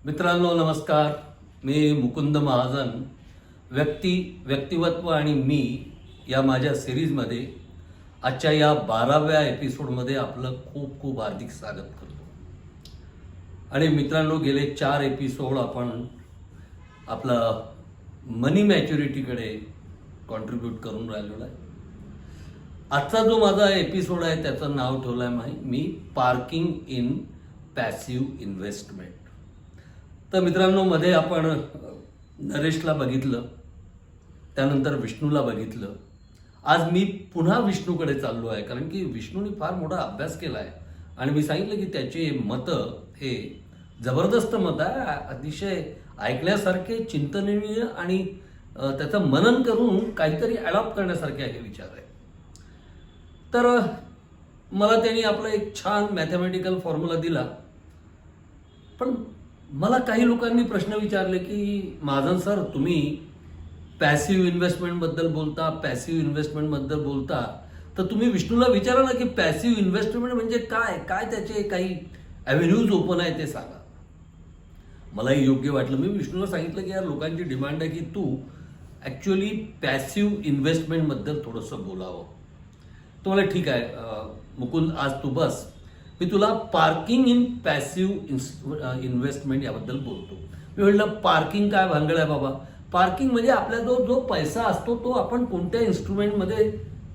मित्रांनो नमस्कार. मी मुकुंद महाजन. व्यक्तिमत्व आणि मी या माझ्या सिरीजमध्ये आजच्या या 12व्या एपिसोडमध्ये आपलं खूप खूप हार्दिक स्वागत करतो. आणि मित्रांनो, गेले 4 एपिसोड आपण आपलं मनी मॅच्युरिटीकडे कॉन्ट्रीब्यूट करून राहिलेलो आहे. आजचा जो माझा एपिसोड आहे त्याचं नाव ठेवलं आहे मी पार्किंग इन पॅसिव्ह इन्व्हेस्टमेंट. तर मित्रांनो, मध्ये आपण नरेशला बघितलं, त्यानंतर विष्णूला बघितलं. आज मी पुन्हा विष्णूकडे चाललो आहे, कारण की विष्णूने फार मोठा अभ्यास केला आहे आणि मी सांगितलं की त्याचे मतं हे जबरदस्त मत आहे, अतिशय ऐकण्यासारखे, चिंतनीय आणि त्याचं मनन करून काहीतरी ॲडॉप्ट करण्यासारखे हे विचार आहे. तर मला त्यांनी आपला एक छान मॅथमॅटिकल फॉर्म्युला दिला. पण मला काही लोकांनी प्रश्न विचारले की महाजन सर, तुम्ही पॅसिव्ह इन्व्हेस्टमेंटबद्दल बोलता, तर तुम्ही विष्णूला विचारा ना की पॅसिव्ह इन्व्हेस्टमेंट म्हणजे काय, त्याचे काही ॲव्हेन्यूज ओपन आहे ते सांगा. मलाही योग्य वाटलं. मी विष्णूला सांगितलं की यार, लोकांची डिमांड आहे की तू ॲक्च्युअली पॅसिव्ह इन्व्हेस्टमेंटबद्दल थोडंसं बोलावं. तो मला ठीक आहे मुकुंद, आज तू बस, मी तुला पार्किंग इन पॅसिव्ह इन्व्हेस्टमेंट याबद्दल बोलतो. मी म्हटलं पार्किंग काय भानगड आहे बाबा. पार्किंग म्हणजे आपला जो पैसा असतो तो आपण कोणत्या इन्स्ट्रुमेंटमध्ये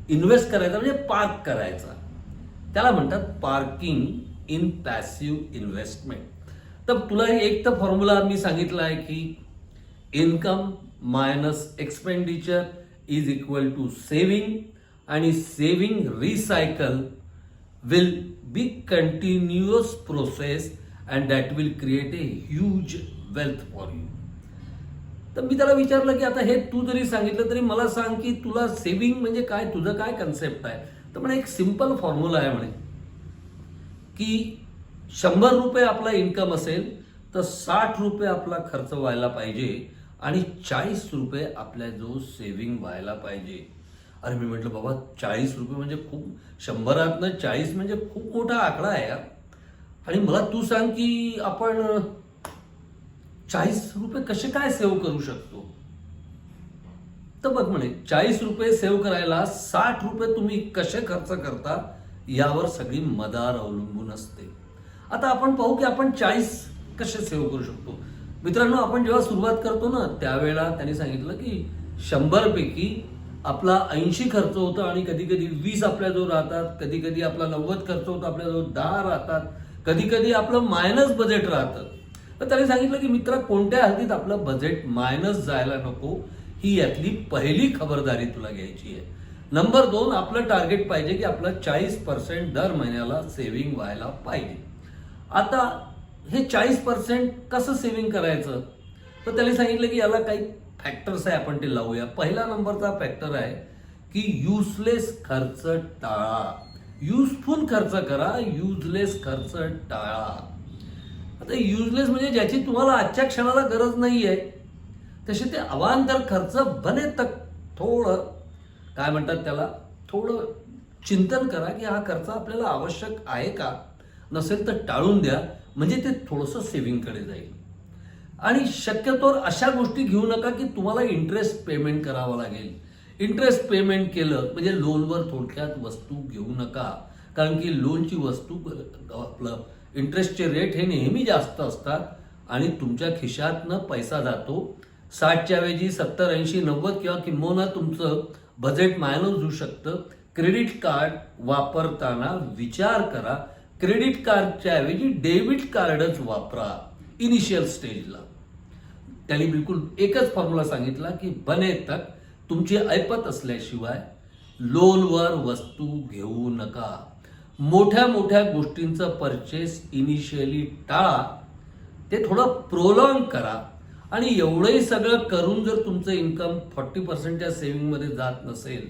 इन्व्हेस्ट करायचा, म्हणजे पार्क करायचा, त्याला म्हणतात पार्किंग इन पॅसिव्ह इन्व्हेस्टमेंट. तर तुला एक तर फॉर्म्युला मी सांगितला आहे की income minus expenditure is equal to saving, आणि saving recycle will be continuous process and that will create a huge wealth for you. तर मी त्याला विचारलं की आता हे तू जरी सांगितलं तरी मला सांग की तुला सेव्हिंग म्हणजे काय, तुझं काय कन्सेप्ट आहे. तर म्हणे एक सिंपल फॉर्म्युला आहे म्हणे की 100 रुपये आपला इन्कम असेल तर 60 रुपये आपला खर्च व्हायला पाहिजे आणि 40 रुपये आपल्या जो सेव्हिंग व्हायला पाहिजे. अरे मी म्हटलं बाबा, 40 रुपये म्हणजे खूप, 100तनं 40 म्हणजे खूप मोठा आकडा आहे यार. आणि मला तू सांग की आपण 40 रुपये कसे काय सेव्ह करू शकतो. तर बघ म्हणे, 40 रुपये सेव्ह करायला 60 रुपये तुम्ही कसे खर्च करता यावर सगळी मदार अवलंबून असते. आता आपण पाहू की आपण 40 कसे सेव्ह करू शकतो. मित्रांनो, आपण जेव्हा सुरुवात करतो ना त्यावेळेला त्यांनी सांगितलं की 100 पैकी आपला 80 खर्च होतं आणि कधी कधी 20 आपल्याजवळ राहतात, कधी कधी आपला 90 खर्च होतो, आपल्याजवळ 10 राहतात, कधी कधी आपलं मायनस बजेट राहतं. तर त्याने सांगितलं की मित्रा, कोणत्या हद्दीत आपलं बजेट मायनस जायला नको, ही यातली पहिली खबरदारी तुला घ्यायची आहे. नंबर 2, आपलं टार्गेट पाहिजे की आपलं 40% दर महिन्याला सेव्हिंग व्हायला पाहिजे. आता हे 40% कसं सेव्हिंग करायचं, तर त्याने सांगितलं की याला काही फॅक्टर्स आहे, आपण ते लावूया. पहिला नंबरचा फॅक्टर आहे की युजलेस खर्च टाळा. युजफुल खर्च करा, युजलेस खर्च टाळा. आता युजलेस म्हणजे ज्याची तुम्हाला आजच्या क्षणाला गरज नाही आहे, तसे ते अवांतर खर्च बने तक थोडं काय म्हणतात त्याला, थोडं चिंतन करा की हा खर्च आपल्याला आवश्यक आहे का, नसेल तर टाळून द्या, म्हणजे ते थोडंसं सेव्हिंगकडे जाईल. आणि शक्यतोवर अशा गोष्टी घेऊ नका की तुम्हाला इंटरेस्ट पेमेंट करावं लागेल. इंटरेस्ट पेमेंट केलं म्हणजे लोनवर थोडक्यात वस्तू घेऊ नका, कारण की लोनची वस्तू आपलं इंटरेस्टचे रेट हे नेहमी जास्त असतात आणि तुमच्या खिशातनं पैसा जातो. 60च्या ऐवजी 70, 80, 90 किंवा किंबहुना तुमचं बजेट मायनस होऊ शकतं. क्रेडिट कार्ड वापरताना विचार करा, क्रेडिट कार्डच्या ऐवजी डेबिट कार्डच वापरा इनिशियल स्टेजला. त्यांनी बिलकुल एकच फॉर्म्युला सांगितला की बने तक तुमची ऐपत असल्याशिवाय लोनवर वस्तू घेऊ नका. मोठ्या मोठ्या गोष्टींचं परचेस इनिशियली टाळा, ते थोडं प्रोलॉंग करा. आणि एवढंही सगळं करून जर तुमचं इन्कम 40%च्या सेव्हिंगमध्ये जात नसेल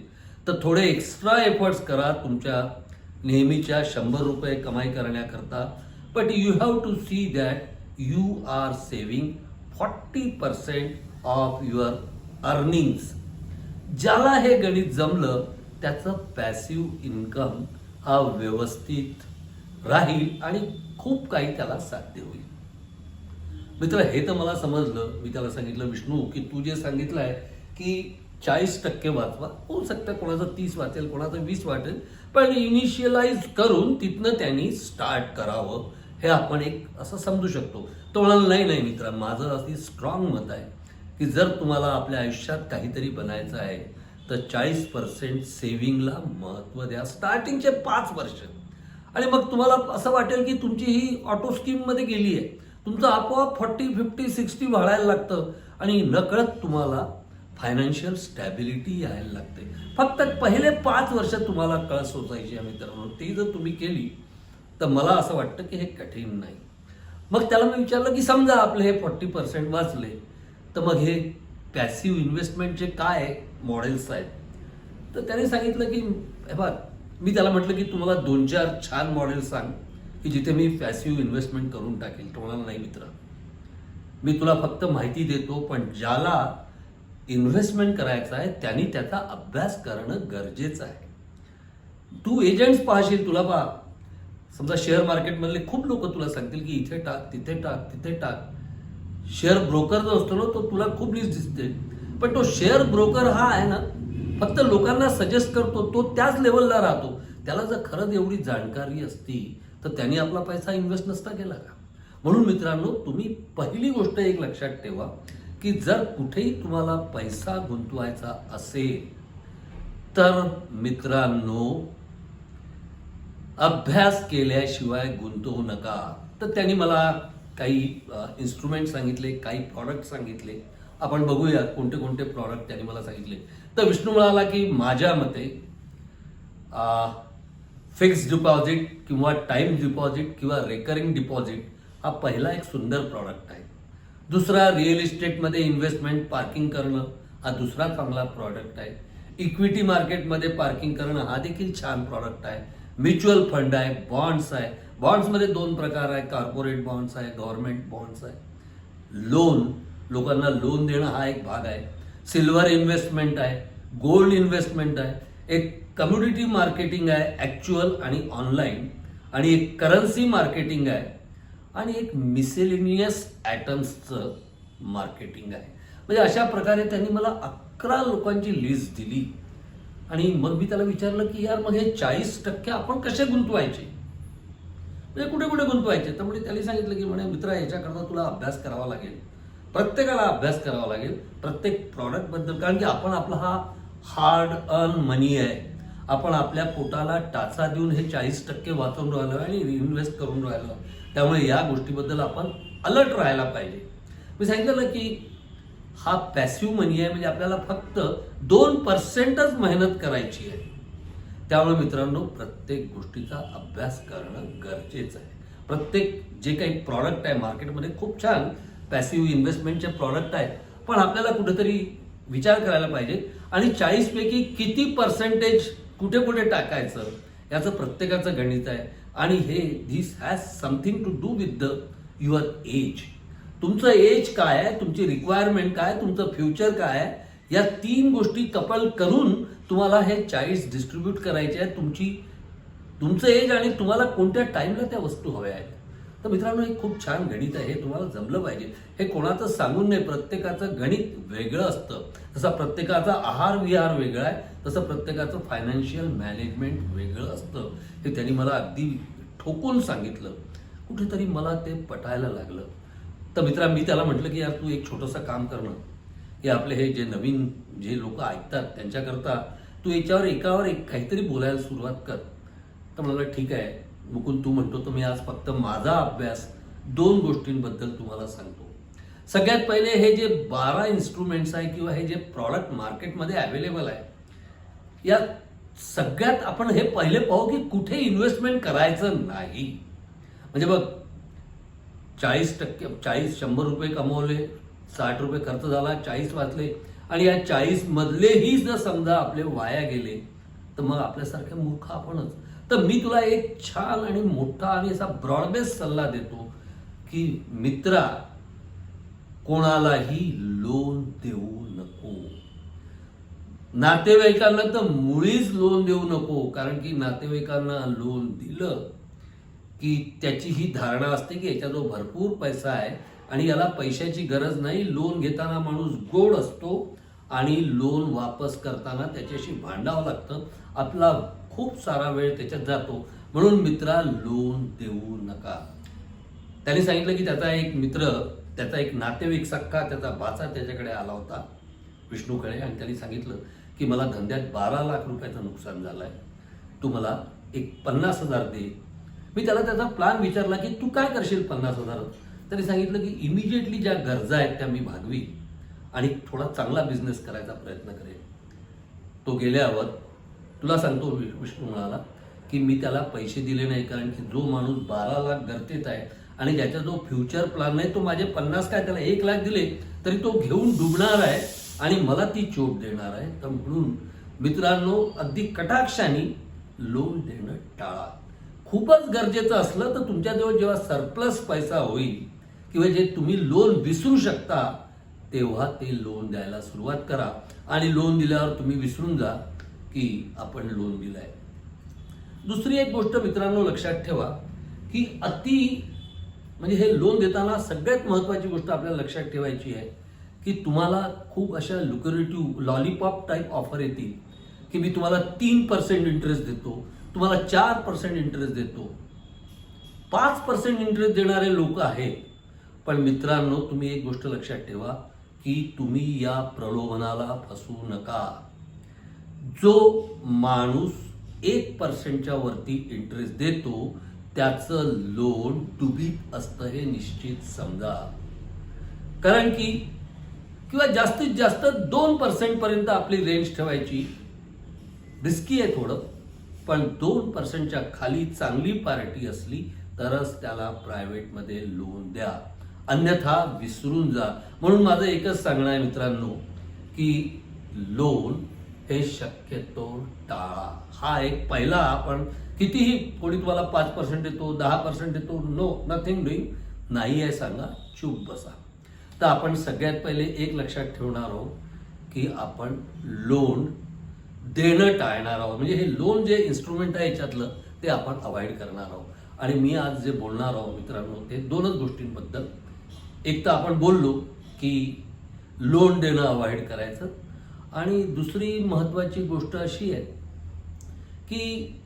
तर थोडे एक्स्ट्रा एफर्ट्स करा तुमच्या नेहमीच्या 100 रुपये कमाई करण्याकरता. But you have to see that you are saving 40% of your earnings. ज्याला हे गणित जमलं त्याचं पॅसिव्ह इन्कम हा व्यवस्थित राहील आणि खूप काही त्याला साध्य होईल. मित्र हे तर मला समजलं. मी त्याला सांगितलं, विष्णू की तू जे सांगितलं आहे की 40% वाचवा, होऊ शकतं कोणाचं 30 वाचेल, कोणाचं 20 वाटेल, पण इनिशियलाइज करून तिथनं त्यांनी स्टार्ट करावं, हे आपण एक असं समजू शकतो. तो म्हणाला, नाही नाही मित्रा, माझं अगदी स्ट्रॉंग मत आहे की जर तुम्हाला आपल्या आयुष्यात काहीतरी बनायचं आहे तर 40% सेव्हिंगला महत्त्व द्या स्टार्टिंगचे 5 वर्ष. आणि मग तुम्हाला असं वाटेल की तुमची ही ऑटो स्कीममध्ये गेली आहे, तुमचं आपोआप 40, 50, 60 वाढायला लागतं आणि नकळत तुम्हाला फायनान्शियल स्टॅबिलिटी यायला लागते. फक्त पहिले 5 वर्ष तुम्हाला कळस सोसायची आहे मित्रांनो, ती जर तुम्ही केली तर मला असं वाटतं की हे कठीण नाही. मग त्याला मी विचारलं की समजा आपले हे 40% वाचले तर मग हे पॅसिव्ह इन्व्हेस्टमेंटचे काय मॉडेल्स आहेत. तर त्याने सांगितलं की हे बघ, मी त्याला म्हटलं की तुम्हाला 2-4 छान मॉडेल सांग की जिथे मी पॅसिव्ह इन्व्हेस्टमेंट करून टाकेल. तो म्हणाला, नाही मित्र, मी तुला फक्त माहिती देतो, पण ज्याला इन्व्हेस्टमेंट करायचं आहे त्यांनी त्याचा अभ्यास करणं गरजेचं आहे. तू एजंट्स पाहशील, तुला पहा, समजा शेअर मार्केटमधले खूप लोक तुला सांगतील की इथे टाक, तिथे टाक, तिथे टाक. शेअर ब्रोकर जो असतो ना, तो तुला खूप लिस्ट दिसते, पण तो शेअर ब्रोकर हा आहे ना, फक्त लोकांना सजेस्ट करतो, तो त्याच लेवलला राहतो. त्याला जर खरंच एवढी जाणकारी असती तर त्यांनी आपला पैसा इन्व्हेस्ट नसता केला का. म्हणून मित्रांनो, तुम्ही पहिली गोष्ट एक लक्षात ठेवा की जर कुठेही तुम्हाला पैसा गुंतवायचा असेल तर मित्रांनो, अभ्यास केल्याशिवाय गुंतवू नका. तर त्यांनी मला काही इन्स्ट्रुमेंट सांगितले, काही प्रॉडक्ट सांगितले. आपण बघूया कोणते कोणते प्रॉडक्ट त्यांनी मला सांगितले. तर विष्णू म्हणाला की माझ्या मते फिक्स्ड डिपॉझिट किंवा टाइम डिपॉझिट किंवा रेकरिंग डिपॉझिट हा पहिला एक सुंदर प्रॉडक्ट आहे. दुसरा, रिअल इस्टेटमध्ये इन्व्हेस्टमेंट पार्किंग करणं हा दुसरा चांगला प्रॉडक्ट आहे. इक्विटी मार्केटमध्ये पार्किंग करणं हा देखील छान प्रॉडक्ट आहे. म्युच्युअल फंड आहे, बॉन्ड्स आहे. बॉन्ड्समध्ये 2 प्रकार आहे, कॉर्पोरेट बॉन्ड्स आहे, गव्हर्नमेंट बॉन्ड्स आहे. लोन, लोकांना लोन देणं हा एक भाग आहे. सिल्वर इन्व्हेस्टमेंट आहे, गोल्ड इन्व्हेस्टमेंट आहे, एक कम्युनिटी मार्केटिंग आहे, ॲक्च्युअल आणि ऑनलाईन, आणि एक करन्सी मार्केटिंग आहे, आणि एक मिसेलिनियस ॲटम्सचं मार्केटिंग आहे. म्हणजे अशा प्रकारे त्यांनी मला 11 लोकांची लिस्ट दिली. आणि मग मी त्याला विचारलं की यार, मग हे 40% आपण कसे गुंतवायचे, म्हणजे कुठे कुठे गुंतवायचे. तर म्हणजे त्यांनी सांगितलं की म्हणे मित्रा, याच्याकरता तुला अभ्यास करावा लागेल, प्रत्येकाला अभ्यास करावा लागेल प्रत्येक प्रॉडक्टबद्दल. कारण की आपण आपला हा हार्ड अर्न मनी आहे, आपण आपल्या पोटाला टाचा देऊन हे 40% वाचवून राहिलो आणि इन्व्हेस्ट करून राहिलो. त्यामुळे या गोष्टीबद्दल आपण अलर्ट राहायला पाहिजे. मी सांगितलं की हा पॅसिव्ह मनी आहे, म्हणजे आपल्याला फक्त 2%च मेहनत करायची आहे. त्यामुळे मित्रांनो, प्रत्येक गोष्टीचा अभ्यास करणं गरजेचं आहे. प्रत्येक जे काही प्रॉडक्ट आहे मार्केटमध्ये, खूप छान पॅसिव्ह इन्व्हेस्टमेंटचे प्रॉडक्ट आहेत, पण आपल्याला कुठेतरी विचार करायला पाहिजे. आणि 40 पैकी किती पर्सेंटेज कुठे कुठे टाकायचं याचं प्रत्येकाचं गणित आहे. आणि हे this has something to do with the your age. तुमचं एज काय आहे, तुमची रिक्वायरमेंट काय, तुमचं फ्युचर काय आहे, या 3 गोष्टी कपल करून तुम्हाला हे 40 डिस्ट्रीब्यूट करायचे आहे. तुमचं एज आणि तुम्हाला कोणत्या टाईमला त्या वस्तू हव्या आहेत. तर मित्रांनो, हे खूप छान गणित आहे, हे तुम्हाला जमलं पाहिजे. हे कोणाचं सांगून नाही, प्रत्येकाचं गणित वेगळं असतं. जसं प्रत्येकाचा आहार विहार वेगळा आहे, तसं प्रत्येकाचं फायनान्शियल मॅनेजमेंट वेगळं असतं. हे त्यांनी मला अगदी ठोकून सांगितलं. कुठेतरी मला ते पटायला लागलं. तर मित्रा, मी त्याला म्हटलं की यार, तू एक छोटंसं काम करणं, की आपले हे जे नवीन जे लोक ऐकतात त्यांच्याकरता तू एकावर एक काहीतरी बोलायला सुरुवात कर. तर म्हणाला, ठीक आहे मुकुंद, तू म्हणतो तर मी आज फक्त माझा अभ्यास 2 गोष्टींबद्दल तुम्हाला सांगतो. सगळ्यात पहिले, हे जे 12 इन्स्ट्रुमेंट्स आहे किंवा हे जे प्रॉडक्ट मार्केटमध्ये अवेलेबल आहे, या सगळ्यात आपण हे पहिले पाहू की कुठे इन्व्हेस्टमेंट करायचं नाही. म्हणजे बघ, 100 रुपये कमवले, 60 रुपये खर्च झाला, 40 वाचले, आणि या 40 मधलेही जर समजा आपले वाया गेले तर मग आपल्यासारखे मूर्ख आपणच. तर मी तुला एक छान आणि मोठा आणि असा ब्रॉडबेस सल्ला देतो की मित्रा, कोणालाही लोन देऊ नको. नातेवाईकांना तर मुळीच लोन देऊ नको. कारण की नातेवाईकांना लोन दिलं की त्याची ही धारणा असते की याच्याजवळ भरपूर पैसा आहे आणि याला पैशाची गरज नाही, लोन घेताना माणूस गोड असतो आणि लोन वापस करताना त्याच्याशी भांडावं लागतं, आपला खूप सारा वेळ त्याच्यात जातो. म्हणून मित्रा, लोन देऊ नका. त्याने सांगितलं की त्याचा एक मित्र, त्याचा एक नातेवाईक सख्खा, त्याचा भाचा त्याच्याकडे आला होता विष्णूकडे, आणि त्यांनी सांगितलं की मला धंद्यात 12 लाख रुपयाचं नुकसान झालं आहे, तू मला एक 50,000 दे. मी त्याला त्याचा प्लॅन विचारला की तू काय करशील 50,000. त्यांनी सांगितलं की इमिजिएटली ज्या गरजा आहेत त्या मी भागवी आणि थोडा चांगला बिझनेस करायचा प्रयत्न करेन. तो गेल्यावर तुला सांगतो, विष्णू म्हणाला की मी त्याला पैसे दिले नाही, कारण की जो माणूस 12 लाख गरजेत आहे आणि ज्याचा जो फ्युचर प्लॅन नाही, तो माझे 50 काय त्याला 1 लाख दिले तरी तो घेऊन डुबणार आहे आणि मला ती चोट देणार आहे. तर म्हणून मित्रांनो, अगदी कटाक्षाने लोन देणं टाळा. खूपच गरजेचं असलं तर तुमच्याजवळ जेव्हा सरप्लस पैसा होईल किंवा जे तुम्ही लोन विसरू शकता, तेव्हा ते लोन द्यायला सुरुवात करा. आणि लोन दिल्यावर तुम्ही विसरून जा की आपण लोन दिलाय. दुसरी एक गोष्ट मित्रांनो लक्षात ठेवा की म्हणजे हे लोन देताना सगळ्यात महत्त्वाची गोष्ट आपल्याला लक्षात ठेवायची आहे की तुम्हाला खूप अशा लुक्रेटिव्ह लॉलीपॉप टाईप ऑफर येतील की मी तुम्हाला 3% इंटरेस्ट देतो, तुम्हाला 4% इंटरेस्ट देतो, 5% इंटरेस्ट देणारे लोक आहेत. पण मित्रांनो, तुम्ही एक गोष्ट लक्षात ठेवा की तुम्ही या प्रलोभनाला फसू नका. जो माणूस 1%च्या वरती इंटरेस्ट देतो त्याचं लोन डुबीत असतं हे निश्चित समजा. कारण की किंवा जास्तीत जास्त 2% पर्यंत आपली रेंज ठेवायची. रिस्की आहे थोडं, पण 2%च्या खाली चांगली पार्टी असली तरच त्याला प्रायव्हेटमध्ये लोन द्या, अन्यथा विसरून जा. म्हणून माझं एकच सांगणं आहे मित्रांनो की लोन हे शक्यतो टाळा. हा एक पहिला, आपण कितीही कोणी तुम्हाला 5% देतो, 10% देतो, नो, नथिंग डुईंग, नाही आहे सांगा, चूप बसा. तर आपण सगळ्यात पहिले एक लक्षात ठेवणार आहोत की आपण लोन देणं टाळणार आहोत. म्हणजे हे लोन जे इन्स्ट्रुमेंट आहे याच्यातलं ते आपण अवॉइड करणार आहोत. आणि मी आज जे बोलणार आहोत मित्रांनो ते 2च गोष्टींबद्दल. एक तर आपण बोललो की लोन देणं अवॉइड करायचं, आणि दुसरी महत्त्वाची गोष्ट अशी आहे की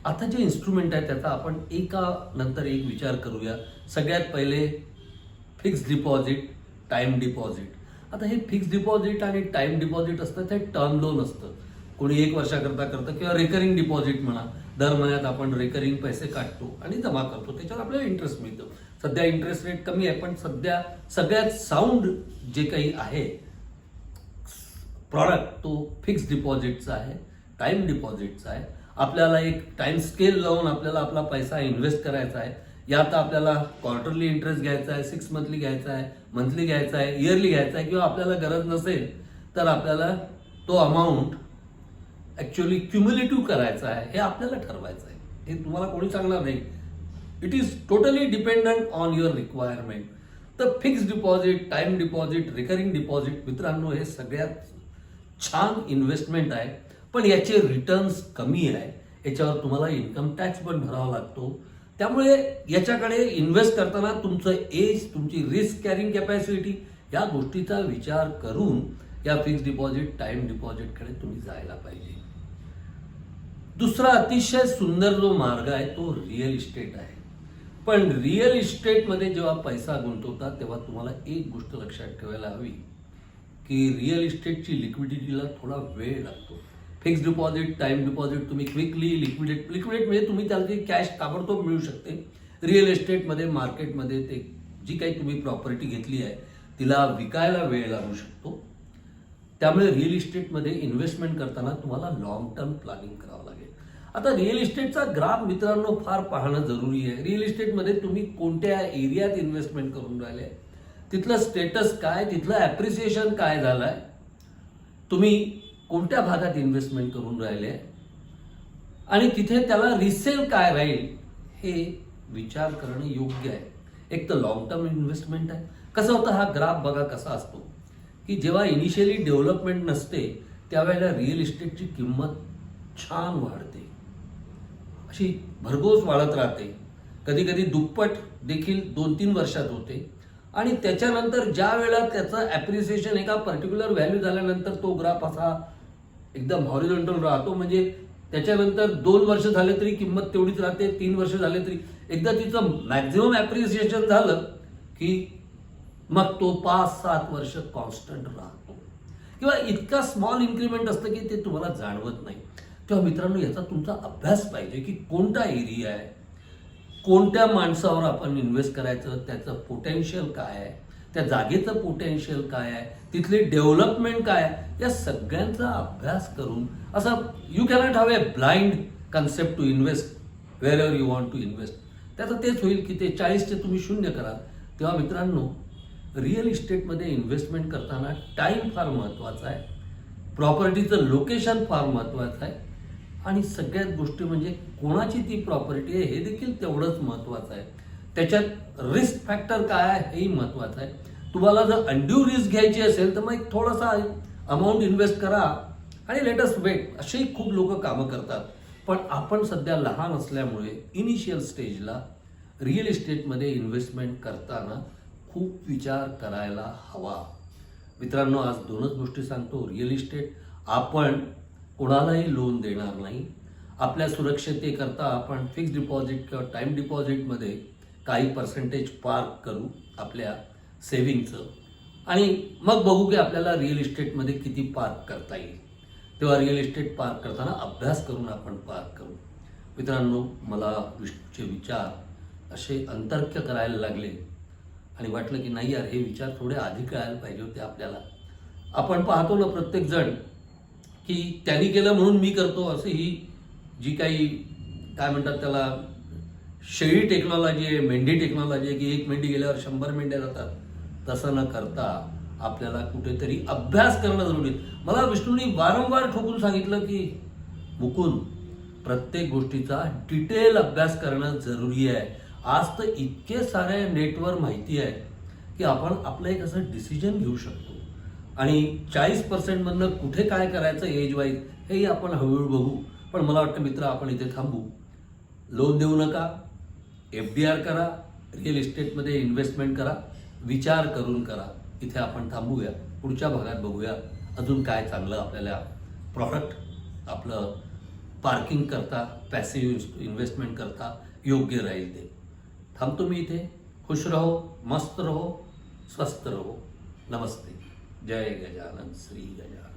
आता जे इन्स्ट्रुमेंट आहे त्याचा आपण एका नंतर एक विचार करूया. सगळ्यात पहिले फिक्स्ड डिपॉझिट, टाइम डिपॉझिट. आता हे फिक्स्ड डिपॉझिट आणि टाइम डिपॉझिट असतं ते टर्म लोन असतं. कोणी 1 वर्षाकरता करतं किंवा रेकरिंग डिपॉझिट म्हणा, दर महिन्यात आपण रेकरिंग पैसे काढतो आणि जमा करतो, त्याच्यावर आपल्याला इंटरेस्ट मिळतो. सध्या इंटरेस्ट रेट कमी आहे, पण सध्या सगळ्यात साऊंड जे काही आहे प्रॉडक्ट तो फिक्स्ड डिपॉझिटचा आहे, टाइम डिपॉझिटचा आहे. आपल्याला एक टाइम स्केल लावून आपल्याला आपला पैसा इन्व्हेस्ट करायचा आहे. यात आपल्याला क्वार्टरली इंटरेस्ट घ्यायचा आहे, 6 मंथली घ्यायचा आहे, मंथली घ्यायचा आहे, इयरली घ्यायचा आहे, किंवा आपल्याला गरज नसेल तर आपल्याला तो अमाऊंट ॲक्च्युअली क्युम्युलेटिव्ह करायचा आहे, हे आपल्याला ठरवायचं आहे. हे तुम्हाला कोणी सांगणार नाही. It is totally dependent on your requirement. तर fixed deposit, time deposit, recurring deposit मित्रांनो हे सगळ्यात छान इन्व्हेस्टमेंट आहे, पण याचे रिटर्न्स कमी आहे. याच्यावर तुम्हाला इन्कम टॅक्स पण भरावा लागतो. त्यामुळे याच्याकडे इन्व्हेस्ट करताना तुमचं एज, तुमची रिस्क कॅरिंग कॅपॅसिटी या गोष्टीचा विचार करून या फिक्स्ड डिपॉझिट, टाइम डिपॉझिटकडे तुम्ही जायला पाहिजे. दुसरा अतिशय सुंदर जो मार्ग आहे तो रिअल इस्टेट आहे. पण रिअल इस्टेटमध्ये जेव्हा पैसा गुंतवता तेव्हा तुम्हाला एक गोष्ट लक्षात ठेवायला हवी की रिअल इस्टेटची लिक्विडिटीला थोडा वेळ लागतो. फिक्स्ड डिपॉझिट, टाइम डिपॉझिट तुम्ही क्विकली लिक्विडेट म्हणजे तुम्ही त्याची कॅश ताबडतोब मिळू शकते. रिअल इस्टेटमध्ये, मार्केटमध्ये ते जी काही तुम्ही प्रॉपर्टी घेतली आहे तिला विकायला वेळ लागू शकतो. त्यामुळे रिअल इस्टेटमध्ये इन्व्हेस्टमेंट करताना तुम्हाला लॉंग टर्म प्लॅनिंग करावं लागेल. आता रिअल इस्टेटचा ग्राफ मित्रांनो फार पाहणं जरुरी आहे. रिअल इस्टेटमध्ये तुम्ही कोणत्या एरियात इन्व्हेस्टमेंट करून राहिले, तिथलं स्टेटस काय, तिथलं ॲप्रिसिएशन काय झालं आहे, तुम्ही कोणत्या भागात इन्व्हेस्टमेंट करून राहिले आणि तिथे त्याला रिसेल काय राहील हे विचार करणं योग्य आहे. एक तर लॉंग टर्म इन्व्हेस्टमेंट आहे. कसं होतं, हा ग्राफ बघा कसा असतो की जेव्हा इनिशियली डेव्हलपमेंट नसते त्यावेळेला रिअल इस्टेटची किंमत छान वाढते. अशी भरघोस वाढत राहते. कधी कधी दुप्पट देखील 2-3 वर्षात होते. आणि त्याच्यानंतर ज्या वेळेला त्याचं ॲप्रिसिएशन एका पर्टिक्युलर व्हॅल्यू झाल्यानंतर तो ग्राफ असा एकदम हॉरिझॉन्टल राहतो. म्हणजे त्याच्यानंतर 2 वर्ष झाले तरी किंमत तेवढीच राहते, 3 वर्ष झाले तरी एकदा तिचं मॅक्झिमम ॲप्रिसिएशन झालं की मग तो 5-7 वर्ष कॉन्स्टंट राहतो. किंवा इतका स्मॉल इन्क्रीमेंट असतं की ते तुम्हाला जाणवत नाही. तेव्हा मित्रांनो, याचा तुमचा अभ्यास पाहिजे की कोणता एरिया आहे, कोणत्या माणसावर आपण इन्व्हेस्ट करायचं, त्याचं पोटेन्शियल काय आहे, त्या जागेचं पोटेन्शियल काय आहे, तिथली डेव्हलपमेंट काय आहे, या सगळ्यांचा अभ्यास करून असं you cannot have a blind concept to invest wherever you want to invest. त्याचं तेच होईल की ते 40चे तुम्ही 0 कराल. तेव्हा मित्रांनो, रिअल इस्टेटमध्ये इन्व्हेस्टमेंट करताना टाईम फार महत्त्वाचा आहे, प्रॉपर्टीचं लोकेशन फार महत्त्वाचं आहे, आणि सगळ्यात गोष्टी म्हणजे कोणाची ती प्रॉपर्टी आहे हे देखील तेवढंच महत्त्वाचं आहे. त्याच्यात रिस्क फॅक्टर काय आहे हेही महत्त्वाचं आहे. तुम्हाला जर अनड्यू रिस्क घ्यायची असेल तर मग एक थोडासा अमाऊंट इन्व्हेस्ट करा आणि लेट अस वेट, असेही खूप लोक कामं करतात. पण आपण सध्या लहान असल्यामुळे इनिशियल स्टेजला रिअल इस्टेटमध्ये इन्व्हेस्टमेंट करताना खूप विचार करायला हवा. मित्रांनो, आज 2च गोष्टी सांगतो. रिअल इस्टेट आपण कोणालाही लोन देणार नाही. आपल्या सुरक्षिततेकरता आपण फिक्स्ड डिपॉझिट किंवा टाईम डिपॉझिटमध्ये काही पर्सेंटेज पार्क करू आपल्या सेव्हिंगचं, आणि मग बघू की आपल्याला रिअल इस्टेटमध्ये किती पार्क करता येईल. तेव्हा रिअल इस्टेट पार्क करताना अभ्यास करून आपण पार्क करू. मित्रांनो, मला विष्णूचे विचार असे अंतर्क्य करायला लागले आणि वाटलं की नाही यार, हे विचार थोडे आधी कळायला पाहिजे होते आपल्याला. आपण पाहतो ना प्रत्येकजण की त्यांनी केलं म्हणून मी करतो, असं ही जी काही काय म्हणतात त्याला शेळी टेक्नॉलॉजी आहे, मेंढी टेक्नॉलॉजी आहे की 1 मेंढी गेल्यावर 100 मेंढ्या जातात, तसं न करता आपल्याला कुठेतरी अभ्यास करणं जरुरी आहे. मला विष्णूंनी वारंवार ठोकून सांगितलं की मुकुंद, प्रत्येक गोष्टीचा डिटेल अभ्यास करणं जरुरी आहे. आज तर इतके सारे नेटवर माहिती आहे की आपण आपलं एक असं डिसिजन घेऊ शकतो, आणि 40% मधनं कुठे काय करायचं एज वाईज हेही आपण हळूहळू बघू. पण मला वाटतं मित्र, आपण इथे थांबू. लोन देऊ नका, FDR करा, रिअल इस्टेटमध्ये इन्व्हेस्टमेंट करा, विचार करून करा. इथे आपण थांबूया. पुढच्या भागात बघूया अजून काय चांगलं आपल्याला प्रॉडक्ट आपलं पार्किंग करता, पॅसिव्ह इन्व्हेस्टमेंट करता योग्य राहील ते. थांबतो मी इथे. खुश रहो, मस्त रहो, स्वस्थ रहो. नमस्ते. जय गजानन श्री गजानन.